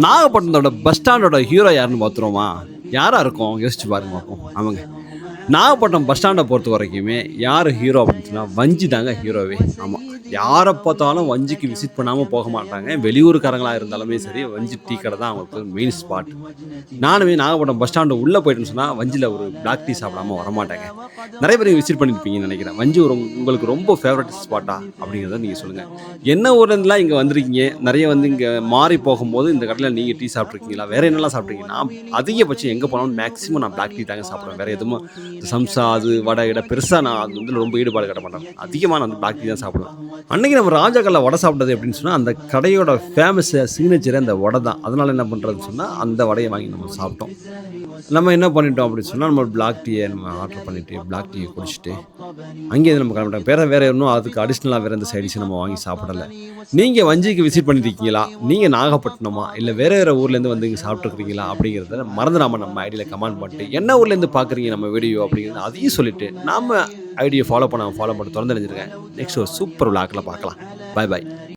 நாகப்பட்டினத்தோட bus ஸ்டாண்டோட hero யாருன்னு பார்த்துருவோமா? யாரா இருக்கும்? யோசிச்சு பாருங்க பார்ப்போம். ஆமாங்க. நாகப்பட்டினம் பஸ் ஸ்டாண்ட பொறுத்த வரைக்குமே யார் ஹீரோ அப்படின்னு சொன்னா, வஞ்சி தாங்க ஹீரோவே. ஆமா. யார பார்த்தாலும் வஞ்சிக்கு விசிட் பண்ணாம போக மாட்டாங்க. வெளியூர்க்காரங்களா இருந்தாலுமே சரி, வஞ்சி டீ கடை தான் அவங்களுக்கு மெயின் ஸ்பாட். நானுமே நாகப்பட்டினம் பஸ் ஸ்டாண்டு உள்ள போயிட்டேன்னு சொன்னா, வஞ்சில ஒரு பிளாக் டீ சாப்பிடாம வரமாட்டேங்க. நெறைய பேர் விசிட் பண்ணியிருப்பீங்கன்னு நெனைக்கிறேன். வஞ்சி உங்களுக்கு ரொம்ப ஃபேவரட் ஸ்பாட்டா? அப்படிங்கிறத நீங்க சொல்லுங்க. என்ன ஊர்லேருந்துலாம் இங்க வந்திருக்கீங்க? நெறைய வந்து இங்க மாறி போகும்போது இந்த கடையில நீங்க டீ சாப்பிட்டுருக்கீங்களா? வேற என்னலாம் சாப்பிட்டுருக்கீங்க? நான் அதிகபட்சம் எங்க போனாலும் மேக்ஸிமம் நான் பிளாக் டீ தாங்க சாப்பிடுவேன். வேற எதுவும் சம்சா அது வடை கிட பெருசா நான் அது வந்து ரொம்ப ஈடுபாடு காட்ட மாட்டேன். அதிகமா நான் வந்து பிளாக் டீ தான் சாப்பிடுவேன். அன்னைக்கு நம்ம ராஜாக்கள்ல வடை சாப்பிட்டது எப்படின்னு சொன்னா, அந்த கடையோட ஃபேமஸ் சிக்னேச்சரே அந்த வடை தான். அதனால என்ன பண்றதுன்னு சொன்னா, அந்த வடைய வாங்கி நம்ம சாப்பிட்டோம். நம்ம என்ன பண்ணிட்டோம் அப்படின்னு சொன்னா, நம்ம பிளாக் டீய நம்ம ஆர்டர் பண்ணிட்டு, பிளாக் டீய குடிச்சிட்டு, அங்கேருந்து நம்ம கிளம்பிட்டோம். வேற இன்னும் அதுக்கு அடிஷனலா வேற எந்த சைட் டிஷ் நம்ம வாங்கி சாப்பிடல. நீங்க வஞ்சிக்கு விசிட் பண்ணியிருக்கீங்களா? நீங்க நாகப்பட்டினமா? இல்ல வேற ஊர்லேருந்து வந்து இங்க சாப்பிட்டுருக்கீங்களா? அப்படிங்கிறத மறந்துடாம நம்ம ஐடியில கமெண்ட் பண்ணிட்டு, என்ன ஊர்லேருந்து பார்க்குறீங்க நம்ம வீடியோ அப்படிங்கிறத அதையும் சொல்லிட்டு, நாம ஐடிய ஃபாலோ பண்ண தொடர்ந்து இணைஞ்சிருங்க. நெக்ஸ்ட் ஒரு சூப்பர் விளாக்ல பார்க்கலாம். பாய் பாய்.